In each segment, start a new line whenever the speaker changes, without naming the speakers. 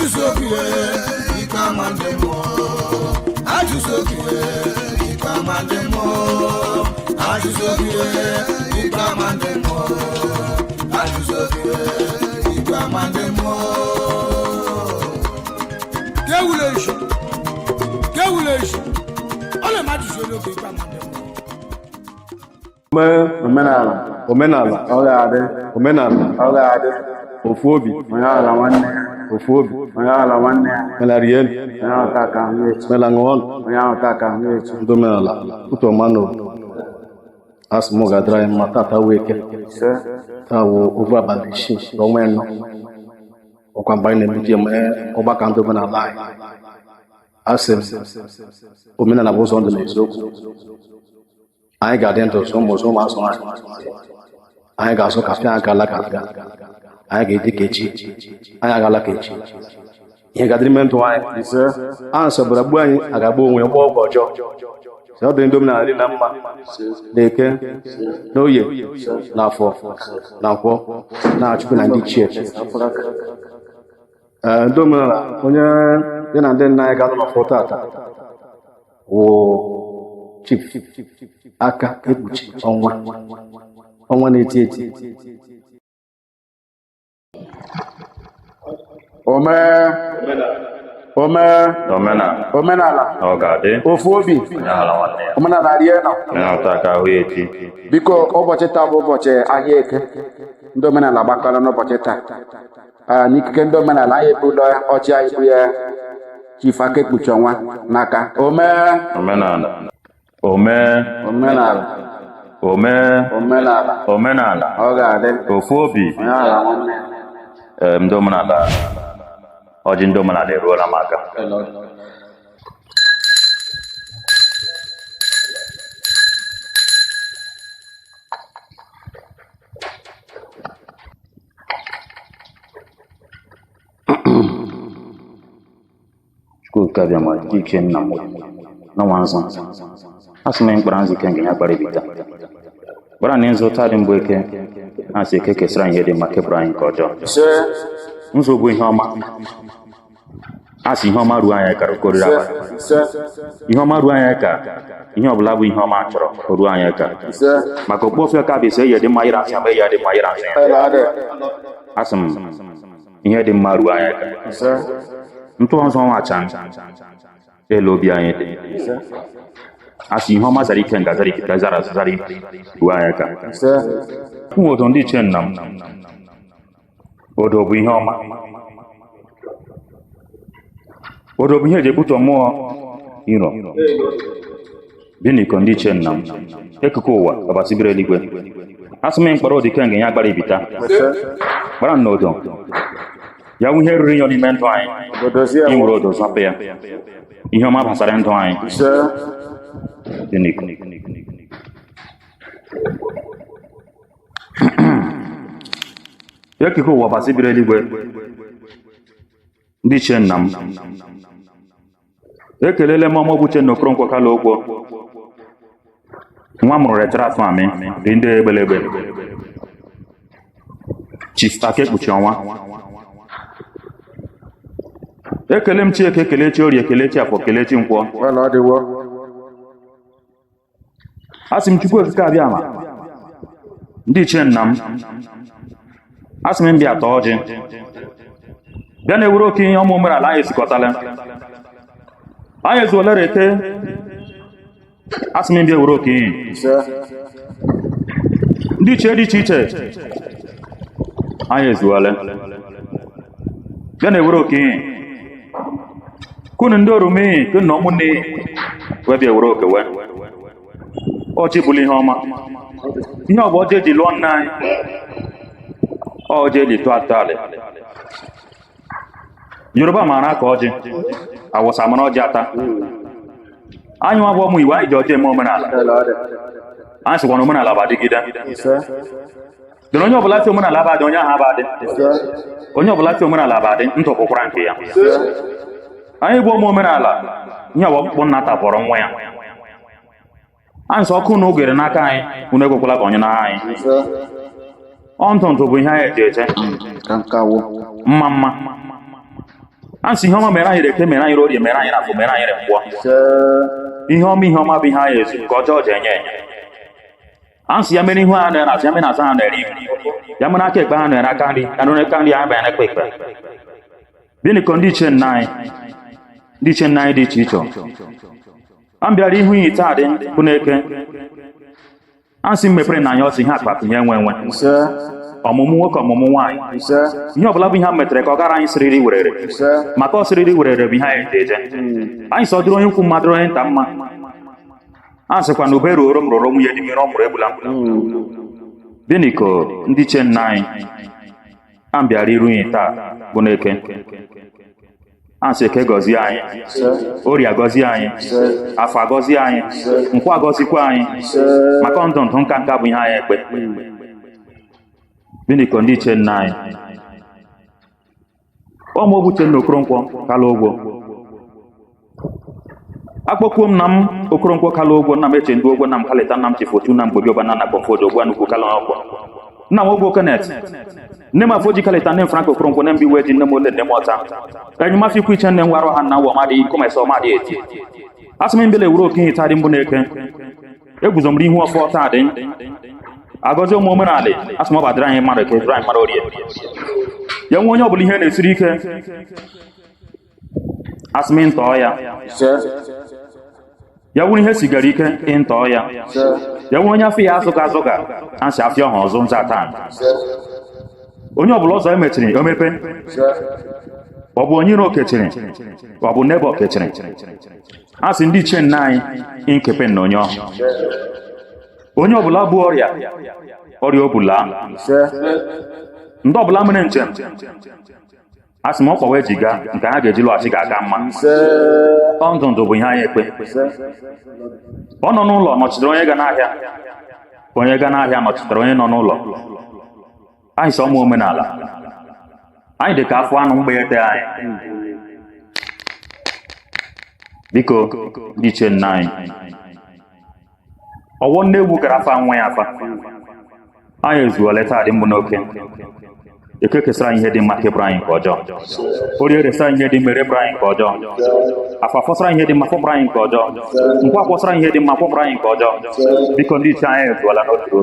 Ajusokie ikamandemo. Ajusokie ikamandemo. Ajusokie ikamandemo. Ajusokie ikamandemo. Kewuleshi. Ole majusokie ikamandemo.
Omenala. Omenala. Ofu obi. Ofu obi. Melariel. Melangon. Omenala. Utomano. Asmo gadra matata weke. Tawo over bandishi. Romeno. Okwambane medium obakando omenala. Asem. Omenala was on the nezo. I got into some maso. I got so cafe, I got la cafe. I get the kitchen. I got la kitchen. You got the men to answer, but a boy, I got bone with a walk or job. So then, dominant number. They can no ye. Now for now, you can church. Dominant, when then and then I got my photo. Oh. Chief aka ebuchi ọnwa na-eti eti omenala ofu obi omenala rie nọ biko ụbọchị taa bụ ụbọchị ahịa eke ndị omenala gbakọrọ n'ụbọchị taa n'ikike ndị omenala anyị ebudo ọchị anyị bụ ya Chief aka ekpuchi ọnwa n'aka
Omenala.
Ọ ga-adị
Ofu obi. Ndị omenala. Ọjị ndị omenala eruola m aka. Chukwuka bịa ma ike nna m na nwanzọ. Asị m mkpara nzike nke ya kpara ebita. Gbara na nzụ taa dị mgbe eke asị eke kesara ihe dị mma kepụrụ anyị nke ọjọọ. Nzụ bụ ihe ọma. Asị ihe ọma ruo anyị ka koriri abalị. Ihe ọma ruo anyị ka ihe ọbụla bụ ihe ọma chọrọ ruo anyị ka. Maka okpofe ka bụ ise ihe dị mma yiri asị ama ihe dị mma yiri asị ya. Asị m ihe dị mma ruo anyị ka. Ntụ ọzọ nwacha elu obi anyị dị. Asị ihe ọma zara ike nga zara ike zara ruo anyị ka. Ụmụ ndị iche nna m odo bụ ihe ọma. Odo bụ ihe eji ebute mmụọ iro. Biniko ndị iche nna m ekuku ụwa ọbasibiri eluigwe. Asị m mkpọrọ dị kenge ya gbara ibita. Gbara n'odo ya wụ ihe ruru inyo n'ime ndụ anyị. Inwere odo zapụ ya. Ihe ọma gbasara ndụ anyị. Biniko. Ekuku ụwa ọbasibiri eluigwe. Ndị iche nna m ekelele m ọmụ Obuche na Okoronkwo kala ogbo nwa mụrụ retara afọ amị dị ndị egbelegbe Chief aka ekpuchi ọnwa. Ekele m Chieke Kelechi Orie Kelechi Afọ Kelechi Nkwọ. Asị m Chukwu okike abịa ma ndị iche nna m asị m bịa tọọ ọjị bịa na-ewuru oke ihe ọmụ omenala anyị esikọtala anyị ezuola reke. Asị m bịa ewuru oke ihe ndị iche dị iche iche anyị ezuola bịa na-ewuru oke ihe kunu ndị orume kunu na ụmụnne wee bịa ewuru oke wee ọchị bụla ihe ọma. Ihe ọ bụ ọjị eji lụọ nna anyị ọjị eji tụọ atọalị. Yoruba maara aka ọjị awụsa mara ọjị ata. Anyị nwa bụ ụmụ Igbo anyị ji ọjị eme omenala. Anyị sịkwa na omenala bụ adịgide. Dịna onye ọbụla si omenala abadị onye ahụ abadị. Onye ọbụla si omenala abadị ndụ bụkwara nke ya. Anyị bụ ụmụ omenala ihe ọ bụ ọkpụkpụ nna tapọrọ nwa ya. Anyị sị ọkụ na ogere n'aka anyị unu egwekwala ka onye na anyị. Ọ ntụntụ bụ ihe anyị eji eche mma ansị ihe ọma mere anyị reke mere anyị orie mere anyị na-afụ mere anyị mgwọ ihe ọma bụ ihe anyị ezu ka ọjọọ ji enye ansị ya mere ihu ha na ya mere na asa ha na-eri ya mere aka ekpe ha na-ere aka nri ya nụrụ aka nri ha bịa na-ekpe ekpe bịnịkọ ndị iche nna anyị dị iche iche a m bịara ihu iyi taa dị bụ n'eke ansị m mepere na anya ọsị ihe akpapụ ihe enwe ọmụmụ nwoke ọmụmụ nwaanyị ihe ọbụla bụ ihe a metere ka ọ gara anyị siriri werere maka ọ siriri werere bụ ihe anyị eje anyị sọ dịrị onye ukwu mmadụ onye nta mma a sịkwa na ube ruoro m rụrụ nwunye dị mmiri ọ mụrụ egbula bịnịko ndị iche nna anyị a m bịara iru iyi taa bụ n'eke ansị eke gọzie anyị orie agọzie anyị afọ agọzie anyị nkwụ agọzikwa anyị maka ndụ nka nka bụ ihe anyị ekpe bịnịkọ ndị iche nna anyị ọmụ obuche na Okoronkwo kala ụgwọ akpọkwuo m na m Okoronkwo kala ụgwọ nna m eche ndị ụgwọ nna m kalịta nna m chefotu na mgbodi ọba na kpọfodo ogbu anukwu kala ọkwa nna m ogbo Kenneth nne m afọ ji kalịta nne m Frank Okoronkwo na mbi wee ji nne m ole nne m ọta enyi m afọ ikwu iche nne m warụ ha nna wọ madị kọmesa ọmadị eti asị m mbele wuru oke ihe taa dị mbụ n'eke eguzo m ihu ọfọ taa dị agọzi ụmụ omenala asị m ọ badịrị anyị mmadụ ka edere anyị mmadụ orie ya nwe onye ọbụla ihe na-esiri ike asị m ntọọ ya wuru ihe sigara ike ịntọọ ya nwe onye afọ ya azụga ansị afịa ọha ọzọ nza taa onye ọbụla ọzọ emechiri o mepe ọ bụ onye iro okechiri ọ bụ n'ebe okechiri asị ndị iche nna anyị inkepe na onye ọhụ onye ọbụla bụ ọrịa ọbụla ndị ọbụla mere njem asị m ọkwa wee ji gaa nke ha ga-eji lọghachi ga-aga mma ndụ bụ ihe anyị ekpe ọ nọ n'ụlọ nọchitere onye ga n'ahịa nọchitere onye nọ n'ụlọ anyị sọ ụmụ omenala anyị dị ka afọ anụ mgbete anyị biko ndị iche nna anyị ọwọ nne egwu gara afa nwa ya afa anyị ezuole taa dị mbụ n'oke eke kesara anyị ihe dị mma kebụrụ anyị nke ọjọọ orie resara ihe dị mere bụrụ anyị nke ọjọọ afa fọsara ihe dị mma fọpụrụ anyị nke ọjọọ nkwa kwọsara ihe dị mma fọpụrụ anyị nke ọjọọ biko ndị iche anyị ezuola n'otu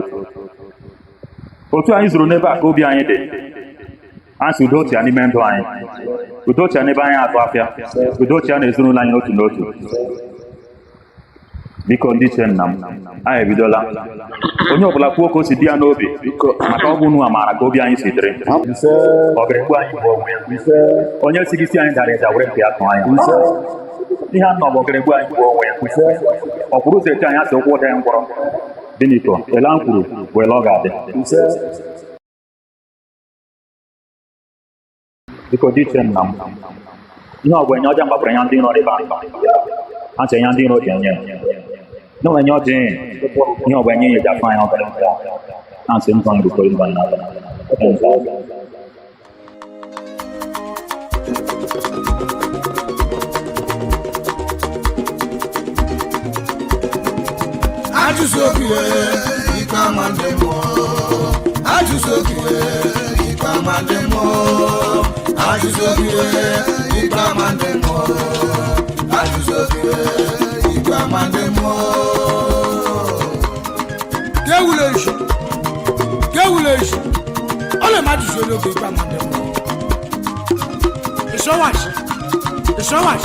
otu anyị zuru n'ebe a ka obi anyị dị ansị udochia n'ime ndụ anyị udochia n'ebe anyị atụ afịa udochia na ezinụlọ anyị n'otu n'otu biko ndị iche nna m anyị ebidola onye ọbụla kwuo ka o si dị ya n'obi maka ọ bụ unu amaara ka obi anyị si dịrị ọ ga-egbu anyị bụ onwe ya onye si gị si anyị dara ịja were nke ya tụọ anya ihe a nọ bụ ọ ga-egbu anyị bụ onwe ya ọ kwuru ụzọ eche anyị asị ụkwụ ụda ya ngwọrọ bịnịkọ ele a kwuru bụ ele ọ ga-adị biko dị iche nna m ihe ọ bụ enye ọja mgbapụrụ ya ndị nọ n'ebe ahụ a sị ya ndị nọ dị enye no enye ọjị ihe ọ bụ enye ya jafa anya ọbara nke a sị ntọ anyị bụkọrọ mba n'ala
Ajụsokie ikpe ama ndị mmụọ Ajụsokie ikpe ama ndị mmụọ Ajụsokie ikpe ama ndị mmụọ Ajụsokie ikpe ama ndị mmụọ Kewuleshi ole ma ajụsolie oge ikpe ama ndị mmụọ Ịsọwachi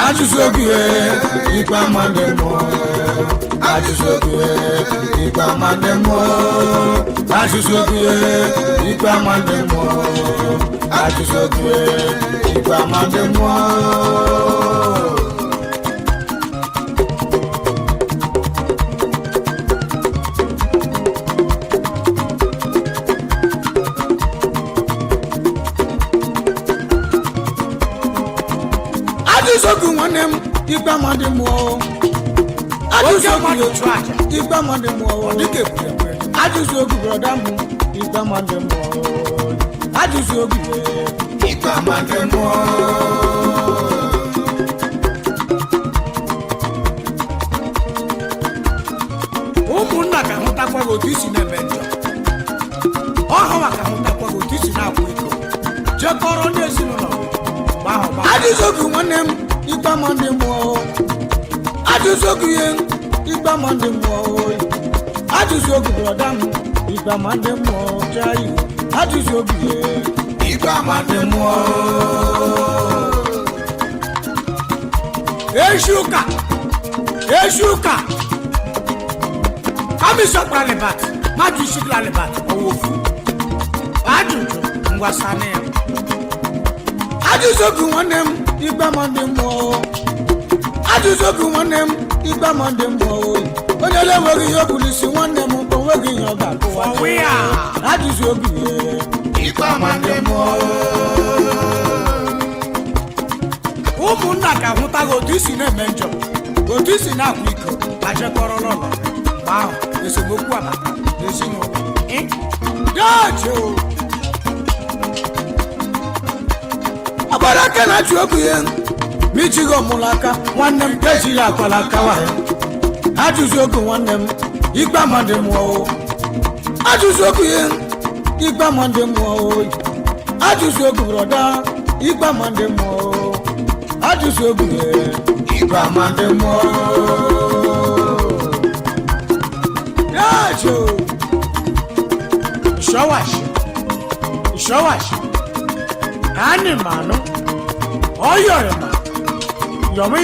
Ajụsokie ikpe ama ndị mmụọ Ajụsokie ikpe ama ndị mmụọ Ajụsokie ikpe ama ndị mmụọ Ajụsokie ikpe ama ndị mmụọ Ajụsokie nwanne m ikpe ama ndị mmụọ Ajụsokie ikpe ama ndị mmụọ Ajụsokie brọda m ikpe ama ndị mmụọ Ajụsokie ikpe ama ndị mmụọ ụmụnna ka hụtakwa otu isi na-eme njọ ọhụwa ka hụtakwa otu kọrọ ndị ezinụlọ ajụzogu nwanne m ikpe ma ndị mmụọ ajụzogu ihe ikpe ma ndị mmụọ ajụzogu brọda m ikpe ma ndị mmụọ chai ajụzogu ihe ikpe ma ndị mmụọ eshuka kamisọkpara libat mmadụ isikla libat owofu ajụjụ ngwasana ya ajụzogu nwanne m ikpe ma ndị mmụọ ajụzogu nwanne m ikpe ma ndị mmụọ onye na-enweghị ihe obulisi nwanne m onweghị ihe ọ ga-akụwa ajụzogu ikpe ma ndị mmụọ ụmụnna ka hụtaghị otu isi na-eme njọ otu isi na-akwa iko achekọrọ n'ụlọ mgbe ahụ esemokwu abata n'ezinụlọ agbara aka na-achụ okwu ihe ma ijighị ọmụlụ aka nwanne m ejighị akwala aka nwanyị ajụzi ogu nwanne m ikpe ma ndị mmụọ ajụzi okwu ihe ikpe ma ndị mmụọ ajụzi ogu brọda ikpe ma ndị mmụọ ajụzi ogu ihe ikpe ma ndị mmụọ Shawash animano oyorema yoma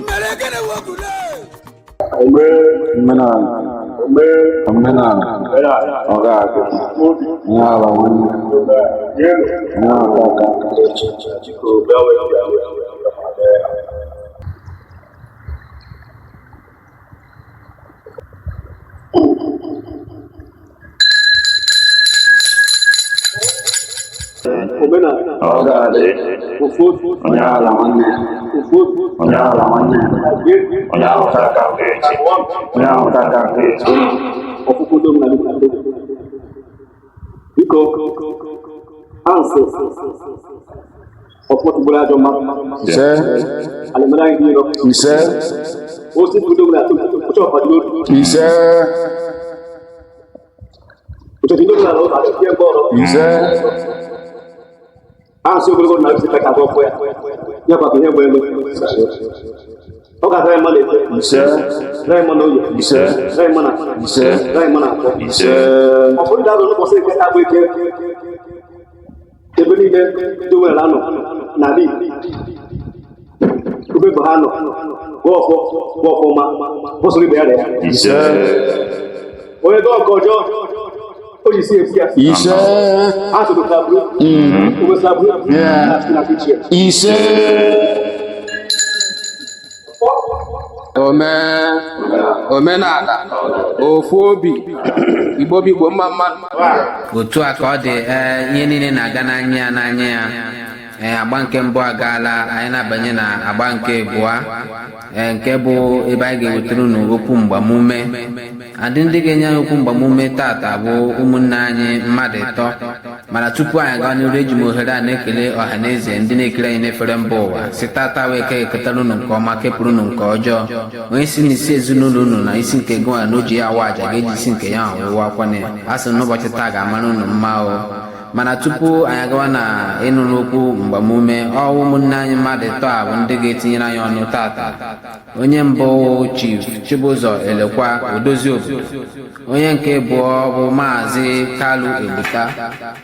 melegene wogule
Omenala ọga agụ ya ala nwanne ya aka onye ala nwanne onye ala nwanne onye ahụta aka ọkpụkpụ na biko ansị ọkpọtụgburu ajọ mmadụ ise alemara anyị iro ise osi budo na ụchọ ọkpọtụ ise ụchọchị na ụta ihe mgbọrọ ise ansị ogologo na isi ka ọkpọ ya ya kwa ihe mgbe elu ọ ga-aga ịma na ete ise gaa ịma na oyi ise gaa ịma na ise gaa ịma na atọ ise ọfụrụ ndị azụ n'ụbọchị nke agba ike ebe niile dowere anọ na dị ube bụ ha nọ gwa ọfụma bụsụrụ ibe ya dị ya ise onye gaa ọkọ ọjọọ o ji si efu ya ise asụrụ saburu ube saburu na kichie ise omenala ofu obi Igbo mma
otu a ka ọ dị ihe niile na-aga n'anya ya agba nke mbụ agaala anyị na-abanye na agba nke abụọ nke bụ ebe anyị ga-ewetara unu okwu mgbamume adị ndị ga-enye anyị okwu mgbamume tata bụ ụmụnne anyị mmadụ ịtọ mana tupu anyị gaa n'iru eji m ohere a na-ekele ọha na eze ndị na-ekiri anyị n'efere mba ụwa si tata wee eketara unu nke ọma kepụrụ unu nke ọjọọ onye si n'isi ezinụlọ unu na isi nke gị na o ji ya awa aja ga-eji isi nke ya ọwụwa akwana ya a sị n'ụbọchị taa ga-amara unu mma o mana tupu anyị agawa na ịnụ n'okwu mgbamume ụmụnne anyị mmadụ ịtọ a bụ ndị ga-etinyere anyị ọnụ tata onye mbụ Chief Chibụzọ Elekwa Odozi obodo onye nke abụọ bụ Maazị Kalu Ebuka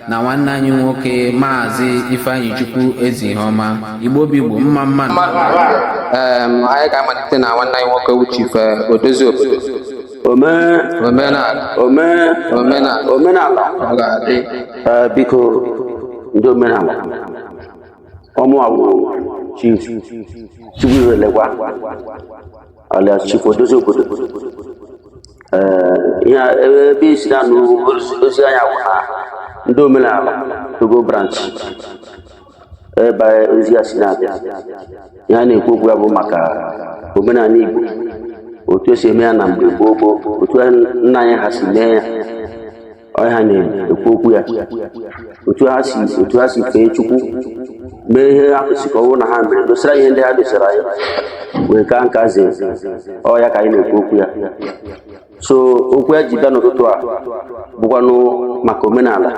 na nwanne anyị nwoke Maazị Ifeanyi Chukwu Ezihoma Igbo mma anyị ga-amalite na nwanne anyị nwoke bụ Chief Odozi obodo omenala ọ ga-adị
biko ndị omenala ọmụawụ Chief Chibụzọ Elekwa alias Chief Odozi obodo ebe isi na ozi anya bụ na ndị omenala Togo branch ebe ozi ya si na-abịa ya na-ekwu okwu ya bụ maka omenala Igbo otu esi eme ya na mgbe gboo otu nna anyị ha si mee ya ọha na-ekwu okwu ya otu ha si fee Chukwu
mee ihe ha kwesịrị ọwụ na ha mere dosara ihe ndị ha dosara anyị wee ka nka zie ọ ya ka anyị na-ekwu okwu ya. So okwu ya ji bịa n'ụtụtụ a bụkwanụ maka omenala.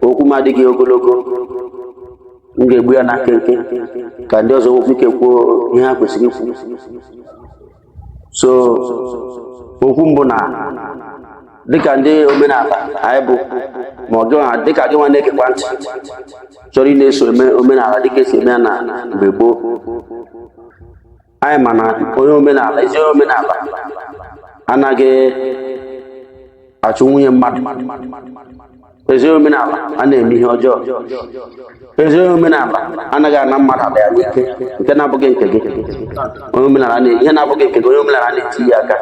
Okwu m adịghị ogologo, m ga-egbu ya na nkenke ka ndị ọzọ nwekwa ike kwuo ihe ha kwesịrị ikwu. So okwu mbụ na dịka ndị omenala anyị bụ ma ọ gịnwa dịka gị nwa na-ekekwa ntị chọrọ ị na-eso omenala dịka esi eme ya na mgbe gboo, anyị ma na onye omenala ezi onye omenala anaghị achụ nwunye mmadụ. Ezi onye omenala a na-eme ihe ọjọọ. Ezi onye omenala anaghị ana mmadụ ala ya n'ike nke na-abụghị nke gị. Onye omenala ihe na-abụghị nke gị, onye omenala na-eti ya aka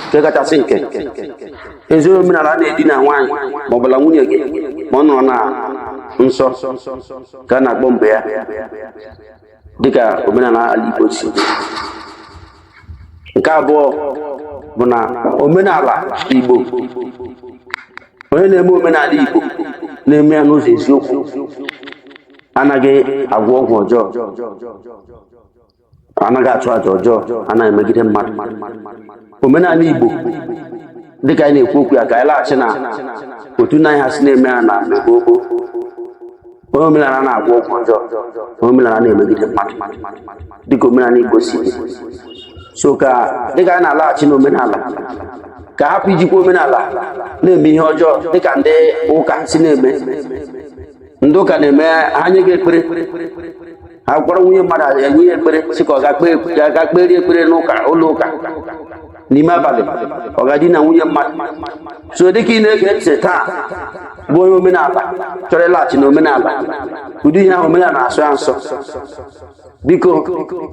nke kachasị nke. Ezi onye omenala na-edina nwaanyị ma ọ bụla nwunye gị ma ọ nọ na nsọ ka a na-akpọ mgbe ya dịka omenala ala Igbo si. Nke abụọ bụ na omenala Igbo, onye na-eme omenala Igbo na-eme ya n'ụzọ eziokwu anaghị agwọ ọgwụ ọjọọ, anaghị achụ aja ọjọọ, anaghị emegide mmadụ. Omenala Igbo dịka anyị na-ekwu okwu ya ka anyị laghachi na otu nna anyị ha si na-eme ya na mgbe gboo. Onye omenala na-agwọ ọgwụ ọjọọ, onye omenala na-emegide mmadụ dịka omenala Igbo si dị. So ka dịka anyị na-alaghachi n'omenala, ka hapụ ijikwa omenala na-eme ihe ọjọọ dịka ndị ụka si na-eme. Ndị ụka na-eme ha nye gị ekpere, ha kpọrọ nwunye mmadụ enye ya ekpere sị ka ọ ga kperi ekpere n'ụka ụlọ ụka n'ime abalị, ọ ga-adị na nwunye mmadụ. So dịka ị na-ege ntị taa bụ onye omenala chọrọ ịlaghachi na omenala, ụdị ihe ahụ omenala na-asọ ya nsọ. Biko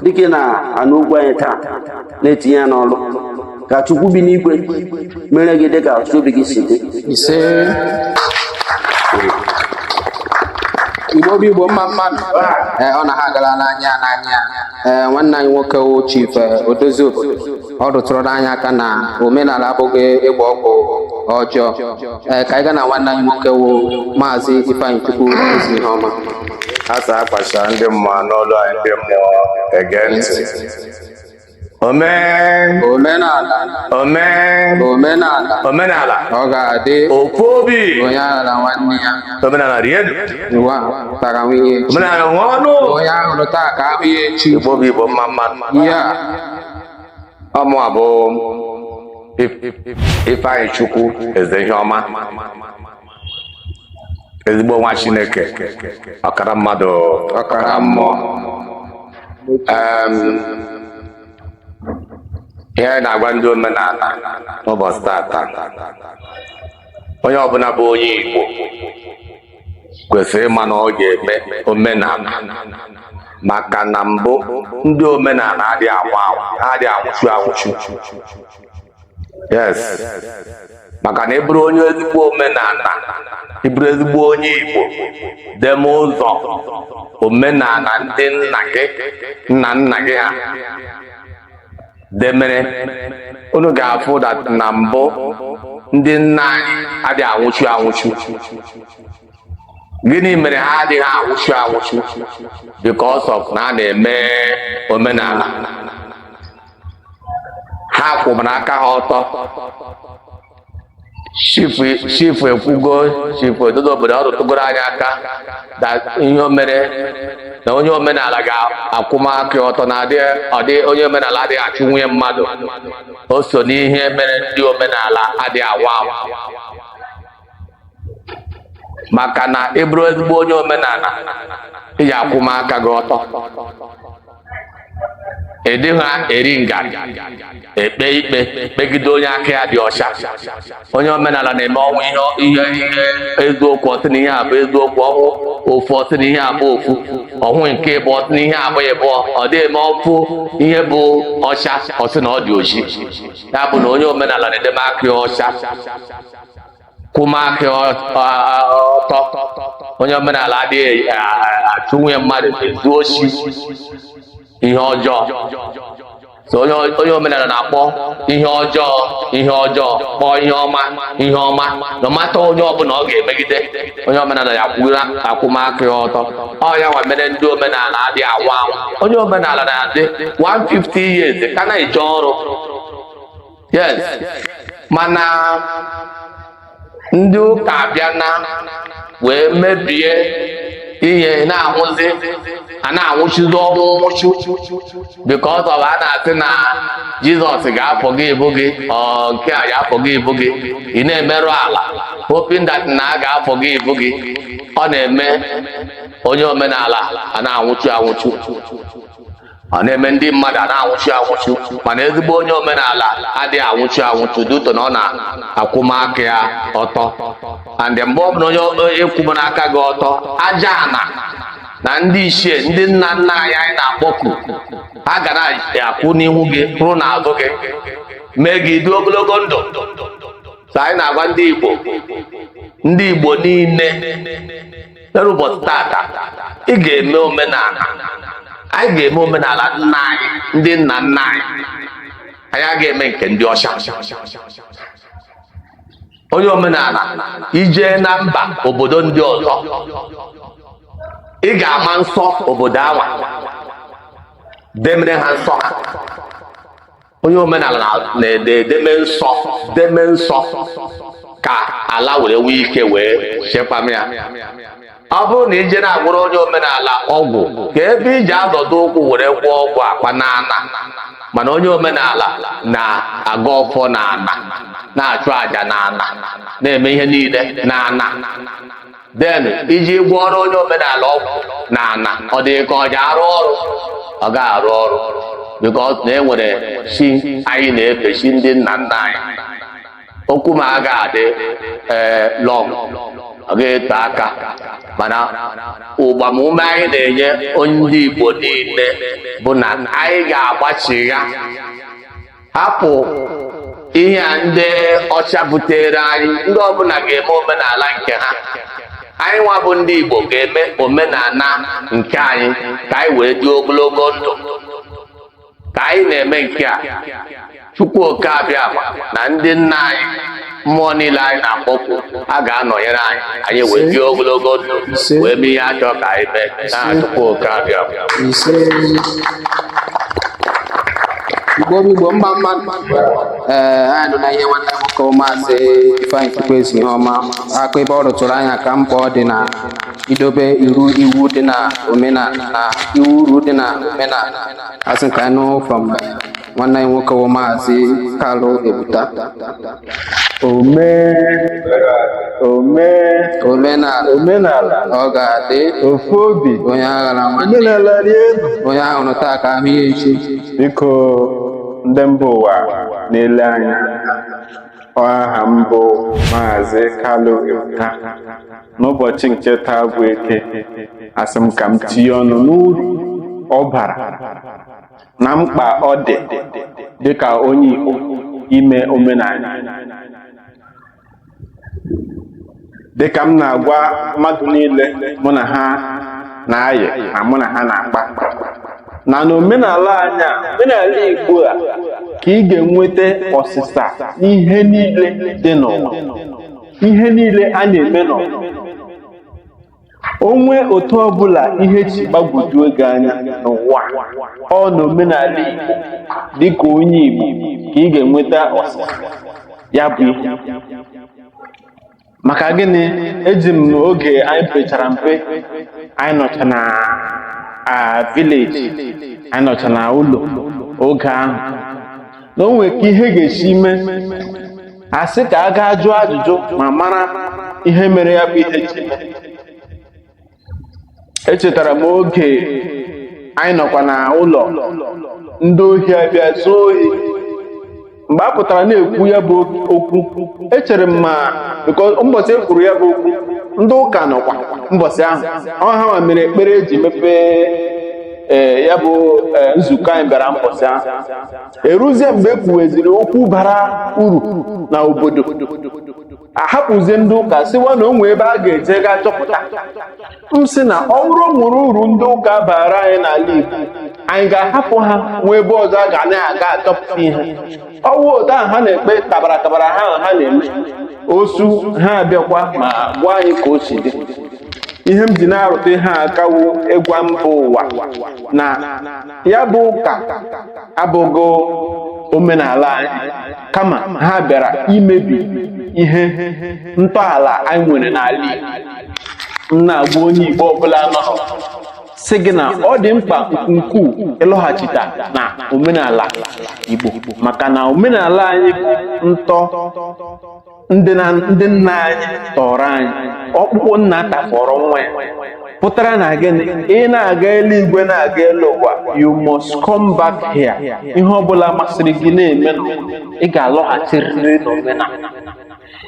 dịka ị na-anụ okwu anyị taa na-etinye ya n'ọlụ, ka Chukwu bi n'igwe mere gị dịka ọtụtụ obi gị si dị.
Ise Igbo bụ Igbo mma mmadụ, ọ na ha agala n'anya nwanne anyị nwoke wụ Chief Odozi obodo, ọ rụtụrụ anyị aka na omenala abụghị ịgba ọgwụ ọjọọ. Ka anyị gaa na nwanne anyị nwoke wụ Maazị Ifeanyị Chukwu ezi ihe ọma.
Asa akpacha ndị mmụọ n'ọlụ anyị ndị mmụọ ege ntị. Omenala
Ọ ga-adị
ofu obi
onye aghara nwanne ya.
omenala rienu
Ụwa tara nwunye echi.
omenala nwe ọnụ
Onye ahụrụ taa ka ahụ ya echi.
Igbo bụ Igbo mma mmadụ.
Ya
Ọmụ abụ Ifeanyị Chukwu eze ihe ọma, ezigbo nwa Chineke, ọkara mmadụ ọkara mmụọ. Ihe anyị na-agwa ndị omenala n'ụbọchị tata, onye ọbụla bụ onye Igbo kwesịrị ịma na ọ ga-eme omenala, maka na mbụ ndị omenala adịghị anwụchu. Yes, maka na ịbụrụ onye ezigbo omenala, ịbụrụ ezigbo onye Igbo, deme ụzọ omenala ndị nna gị ha demere, unu ga-afụ na mbụ ndị nna anyị adịghị anwụchu. Gịnị mere ha adịghị anwụchu? Because of na a na-eme omenala. Ha kwụbara aka ha ọtọ. Chifu ekwugo, Chifu Ododo obodo ọ rụtụgoro anyị aka ihe o mere na onye omenala ga-akwụmaka ọtọ na onye omenala adịghị achụ nwunye mmadụ. O so n'ihe mere ndị omenala adịghị anwa anwa, maka na ị bụrụ ezigbo onye omenala ị ga-akwụmaka gị ọtọ. Ịdịghị eri ngarị ekpe ikpe megide onye aka ya dị ọcha. Onye omenala na-eme ọnwụ ihe eziokwu, ọsị na ihe a bụ eziokwu, ọnwụ ofu ọsị na ihe a bụ ofu, ọnwụ nke ịbụ ọsị na ihe abụghị ịbụọ, ọ dị eme ọfụ ihe bụ ọcha ọsị na ọ dị oji. Ya bụ na onye omenala na-edeme aka ya ọcha, kwụmaka ọtọ. Onye omenala adịghị achụ nwunye mmadụ, ezu oshi, ihe ọjọọ.
so onye omenala na-akpọ ihe ọjọọ kpọọ ihe ọma na mata onye ọbụla ọ ga-emegide onye omenala ya akwụmaka ya ọtọ. Ọ ya nwa mere ndị omenala adị anwụ anwụ. Onye omenala na-adị 150 years ka na-eje ọrụ, yes, mana ndị ụka abịa na wee mebie ihe na-anwụzi a na-anwụchizi ọnwụ nwụchu because of a na-asị na Jizọs ga-afọgị ibu gị, nke a ga-afọgị ibu gị, ị na-emerụ ala hoping that na a ga-afọgị ibu gị. Ọ na-eme onye omenala a na-anwụchu anwụchu, ọ na-eme ndị mmadụ a na-anwụchu anwụchu, mana ezigbo onye omenala adịghị anwụchu anwụchu duto na ọ na-akwụmaka ya ọtọ. And mgbe ọ bụla onye ekwubu n'aka gị ọtọ, aja ana na ndị ichie ndị nna nna anyị na-akpọku ha ga na-akwụ n'ihu gị hụrụ n'azụ gị mee gị dị ogologo ndụ. So anyị na-agwa ndị Igbo niile n'ụbọchị tata, ị ga-eme omenala. Anyị ga-eme omenala nna anyị, ndị nna nna anyị. Anyị agaghị eme nke ndị ọcha. Onye omenala ije na mba obodo ndị ọzọ, ị ga-ama nsọ obodo anwa, demere ha nsọ ha. Onye omenala na-edeme nsọ ka ala were nwee ike wee chekwam ya. Ọ bụrụ na ije na-agwụrụ onye omenala ọgwụ ka ebe iji azọdo ụkwụ were gwọọ ọgwụ akpa n'ana, mana onye omenala na-aga ọfọ n'ana, na-achụ àjà n'ana, na-eme ihe niile n'ana. Then iji gwọọrọ onye omenala ọgwụ n'ana, ọ dị ka ọ ga-arụ ọrụ? Ọ ga-arụ ọrụ because na enwere chi anyị na-efe, chi ndị nna nna anyị. Okwu ma a ga-adị long, ọ ga-eto aka, mana ụgbamume anyị na-enye ndị Igbo niile bụ na anyị ga-agbachigha, hapụ ihe a ndị ọcha butere anyị. Ndị ọbụla ga-eme omenala nke ha. Anyị nwa bụ ndị Igbo ga-eme omenala nke anyị ka anyị wee dị ogologo ndụ. Ka anyị na-eme nke a, Chukwu oke abịa na ndị nna anyị, mmụọ niile anyị na-akpọkwu, a ga-anọnyere anyị, anyị wee dị ogologo ndụ wee mee ihe achọ ka anyị mee na Chukwu oke abịa.
Igbo mma anyị nọ na ihe nwanne nwoke Maazị Ifeanyị Chukwueze ihe ọma aka ebe ọ rụtụrụ anya ka mkpa ọ dị na idobe iwu dị na omenala na uru dị na omenala. Asị nke anyị nụ from nwanne anyị nwoke Maazị Kalụ Ebuta. Omenala ọ ga-adị
ofu obi
onye aghara
omenala rienu.
onye ahụrụ taa ka ahụ ya echi.
Biko ndị mba ụwa na-ele anya, aha m bụ Maazị Kalụ Ebuta. N'ụbọchị nke taa bụ Eke, asị m ka m tinye ọnụ n'uru ọ bara na mkpa ọ dị dịka onye Igbo ime omenala. Dịka m na-agwa mmadụ niile mụ na ha na-ayị na mụ na ha na-akpa, na n'omenala anya, omenala Igbo a ka ị ga-enweta ọsịsa ihe niile dị n'ụwa, ihe niile a na-eme n'ụwa. Onwe otu ọbụla ihe chi gbagwojuo gị anya n'ụwa, ọ n'omenala Igbo dịka onye Igbo ka ị ga-enweta ọsịsa ya bụ ihe. Maka gịnị? Eji m n'oge anyị pechara mpe, anyị nọcha na village, anyị nọcha na ụlọ oge ahụ, na o nwere ka ihe ga-esi mee, asị ka a gaa jụọ ajụjụ ma mara ihe mere ya bụ ihe ji mee. Echetara m oge anyị nọkwa na ụlọ, ndị ohi abịa zuo ohi. Mgbe a pụtara na-ekwu ya bụ okwu, echere m ma mbọsị e kwuru ya bụ okwu, ndị ụka nọkwa mbọsị ahụ, ọ ha mere ekpere eji mepee ya bụ nzukọ anyị bịara mbọsị ahụ. Eruzie mgbe e kwuweziri okwu bara uru na obodo, ahapụzie ndị ụka sịwa na o nwee ebe a ga-eje ga chọpụta. M sị na ọ bụrụ nwere uru ndị ụka bara anyị n'ala Igbo,
anyị ga-ahapụ ha nwee ebe ọzọ a ga na-aga achọpụta ihe ọwụ ụtọ ahụ ha na-ekpe tabara ha na-eme osu ha abịakwa ma gwa anyị ka o si dị ihe m ji na-arụta ihe akawo ịgwa mba ụwa na ya bụ ụka abụghị omenala anyị kama ha bịara imebi ihe ntọala anyị nwere n'ala Igbo. M na-agwa onye Igbo ọbụla nọ sị gị na ọ dị mkpa ukwuu ịlọghachita na omenala Igbo maka na omenala anyị bụ ntọ ndị nna anyị tọrọ anyị ọkpụkpụ nna tafọrọ nwa ya pụtara na gịnị ị na-aga eluigwe na-aga elu ụwa you must come back here ihe ọbụla masịrị gị na-eme ị ga-alọghachirịrị n'omenala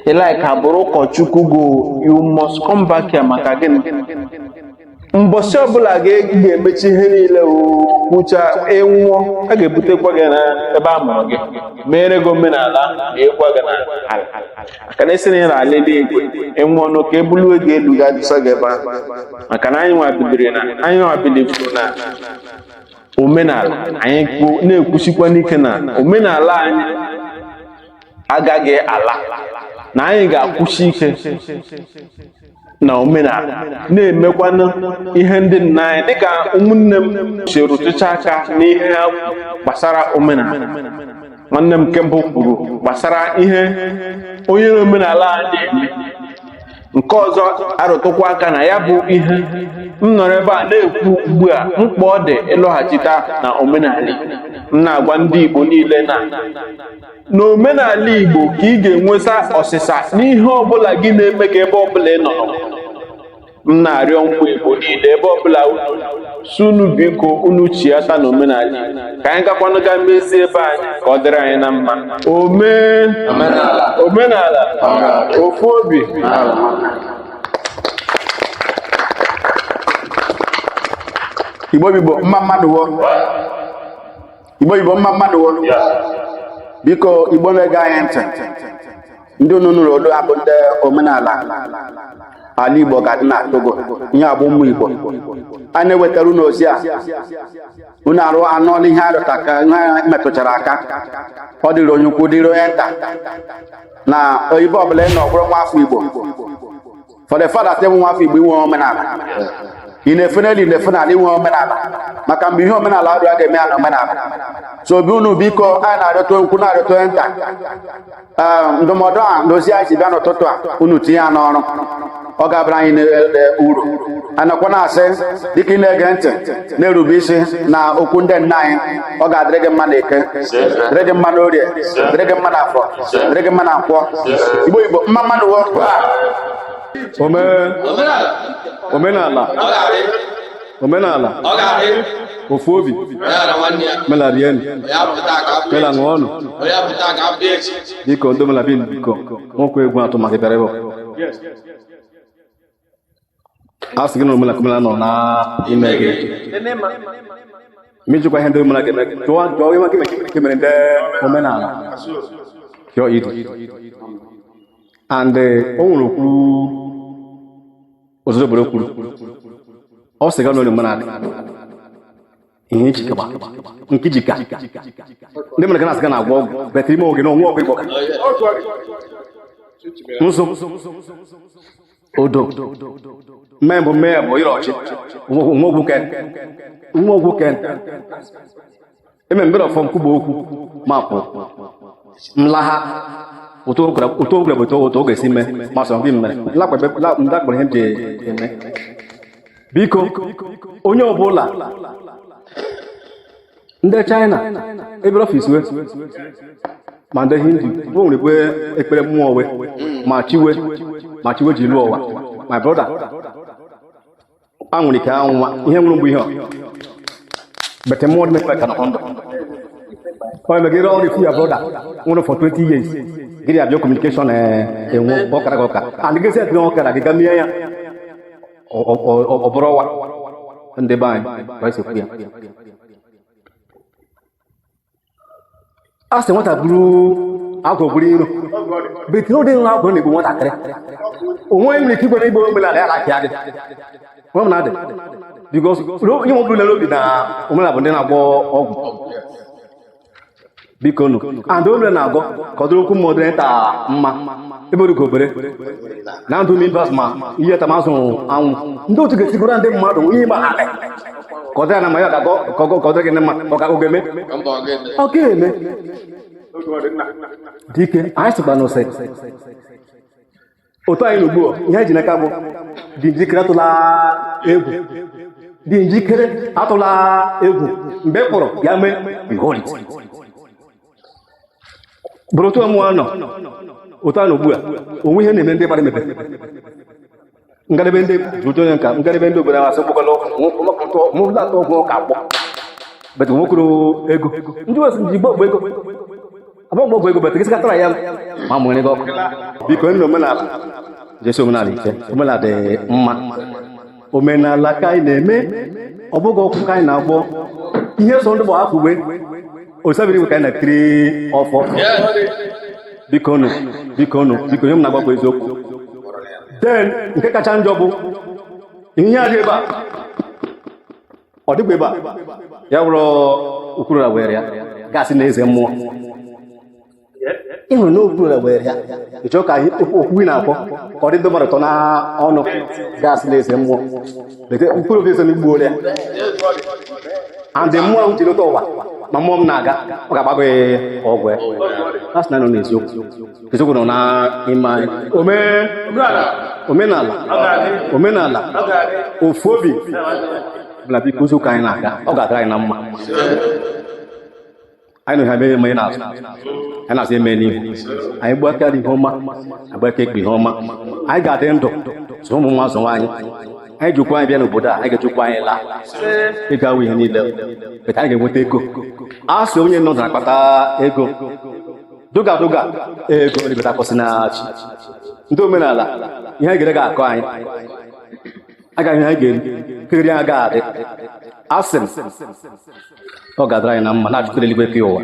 ịlaika bụrụ ụkọchukwu go you must come back here maka gịnị mbọsị ọbụla ga-emechi ihe niile kwucha ịnwụọ a ga-ebutekwa gị n'ebe a mụrụ gị mere gị omenala na ịkwa gị n'ala maka na esi na ịra ala eluigwe ịnwụọ n'oke ebulu ego elu ga-adịsa gị ebe ahụ maka na anyị nwabiliburu na omenala anyị na-ekwusikwa n'ike na omenala anyị agaghị ala na anyị ga-akwụsi ike na omenala na-emekwanụ ihe ndị nna anyị dịka ụmụnne m si rụtụcha aka n'ihe ha gbasara omenala nwanne m nke mbụ kwuru gbasara ihe onye omenala anyị eme nke ọzọ arụtụkwa aka na ya bụ ihe m nọrọ ebe a na-ekwu ugbu a mkpa ọ dị ịlọghachita na omenala m na-agwa ndị Igbo niile na n'omenala Igbo ka ị ga-enweta ọsịsa n'ihe ọbụla gị na-eme ka ebe ọbụla ị nọ m na-arịọ ụmụ Igbo niile ebe ọbụla sunu biko unu chiata na omenala ka anyị gakwanụ ga mezie ebe anyị ka ọ dịrị anyị na mma omenala ofu obi
Igbo mma mmadụ wo biko Igbo na-ege anyị ntị ndị unu nụrụ olu abụ ndị omenala ala Igbo ga-adị na Togo ihe abụ ụmụ Igbo a na-ewetara unu ozi a unu arụ anụ ihe arụta ka ihe metụchara aka ọ dịrị onye ukwu dịrị onye nta na oyibo ọbụla ị nọ bụrụ nwa afọ Igbo for the father tell nwa afọ Igbo inwe omenala ị na-efeneli na-efenala inwe omenala maka mgbe ihe omenala ọrụ a ga-eme ya na omenala so obi unu biko anyị na-arịọta nkwu na-arịọta onye nta ndụmọdụ a n'ozi anyị ji bịa n'ụtụtụ a unu tinye ya n'ọrụ ọ ga-abara anyị uru anakwa na-asị dịka ị na-ege ntị na-erube isi na okwu ndị nna anyị ọ ga-adịrị gị mma na eke dịrị gị mma na orie dịrị gị mma na afọ dịrị gị mma na nkwọ Igbo mma mmadụ wo omenala ofu obi mela rienu mela ṅụọnụ biko ndị omenala biko nwoke egwu atụ maka bịara ebe a sị gị na omenala nọ na ime gị mejikwa ihe ndị omenala ga-eme gị jụọ ihe maka ime mere ndị omenala jụọ idi and o nwere okwu ozozo obodo kwuru ọ sị ga n'ụlọ omenala ihe njikwa nkijika ndị mere ka na-asị ga na-agwọ ọgwụ betara ime oge na onwe ọgwụ ịgwọ nso odo mmee bụ mmee bụ ire ọchị nwa ogwu ken eme mbere ọfọ nkwuba okwu mapụ mlagha ụtọ ogwere bụ ụtọ oge si mee ma sọ gị mere ndakpọrọ ihe m ji eme biko onye ọbụla ndị China ebere ọfis we ma ndị Hindu o nwere ekwe ekpere mmụọ we ma chiwe ji lụọ ụwa my brother anwụrụ ike anwụnwa ihe nwụrụ mgbe ihe bete mmụọ dị mekpe ka nọ ndụ ọ megere ọrụ ifu ya brother nwụrụ for 20 years gịrị abịa communication enwe ọkara gị ọka and gịsị etinye ọkara gị ga mie ya ọ bụrụ ọwa ndị be anyị esekwu ya a sị nwata buru agwọ buru iro beti n'ụdị nrụ agwọ na-egbu nwatakịrị onwe nwere ike igwe na igbo omenala ya lakịa gị nwe m na-adị because ihe ọ bụla n'obi na omenala bụ ndị na-agwọ ọgwụ biko nụ and omenala na-agọ ka ọ dịrị okwu mmụọ dịrị nta mma ebe orugo obere na ndụ members ma ihe tamasụ anwụ ndị otu ga-esigoro ndị mmadụ ihe ma ha ka ọ dịrị na ma ya ga-agọ ka ọ dịrị gị mma ọ ga-eme ọ ga-eme dike anyị sịkwa n'ose otu anyị n'ugbu a ihe ji n'aka bụ dị njikere atụla egwu dị njikere atụla egwu mgbe kpọrọ ya mee behold it bụrụ otu ọmụọ nọ otu a n'ugbu a onwe ihe na-eme ndị gbara emepe ngadebe ndị jụjụ onye nka ngadebe ndị obodo asị kpọkọrọ mụlata ọgwụ ọka akpọ bet nwokoro ego ndị wesi ji gbọgbo ego abụọ ego bet gịsị katara ya ma mụrụ ego ọkụ biko ndị omenala jesi omenala ike omenala dị mma omenala ka anyị na-eme ọ bụghị ọkụ ka anyị na-agbọ ihe so ndị bụ afọ ugbe osabiri ka anyị na-ekiri ọfọ biko nye m na-agbakọ eziokwu den nke kacha njọ bụ ihe adị ebe a ọ dịkwa ebe a ya wụrụ okwuru na were ya gasị na eze mmụọ ịhụrụ na okwuru na were ya ịchọ ka okwu na-akpọ ka ọ dị ndị mmadụ tọ na ọnụ gasị na eze mmụọ mkpụrụ obi eze m igbuola ya and mmụọ ahụ jiri ụtọ ụwa ma mmụọ m na-aga ọ ga-agbago ọgwụ ya a sị na nọ n'eziokwu nọ na ime omenala ofu obi bụla biko ụzọ ụka anyị na-aga ọ ga-adịra anyị na mma anyị nọ ha eme ihe na-azụ anyị na-azụ eme n'ihu anyị gbu aka ihe ọma agba aka ekpe ihe ọma anyị ga-adị ndụ zụ ụmụ nwa zụwa anyị anyị jikwa anyị bịa n'obodo a anyị ga-ejikwa anyị laa ịgawa ihe niile beta anyị ga-enweta ego a sị onye nọ na-akpata ego doga ego libeta kwụsị na chi ndị omenala ihe anyị ga akọ anyị agaghị ihe anyị ga-eri kegiri anyị agaghị adị asị m ọ ga-adịra anyị na mma na-achụkwere eluigwe pịa ụwa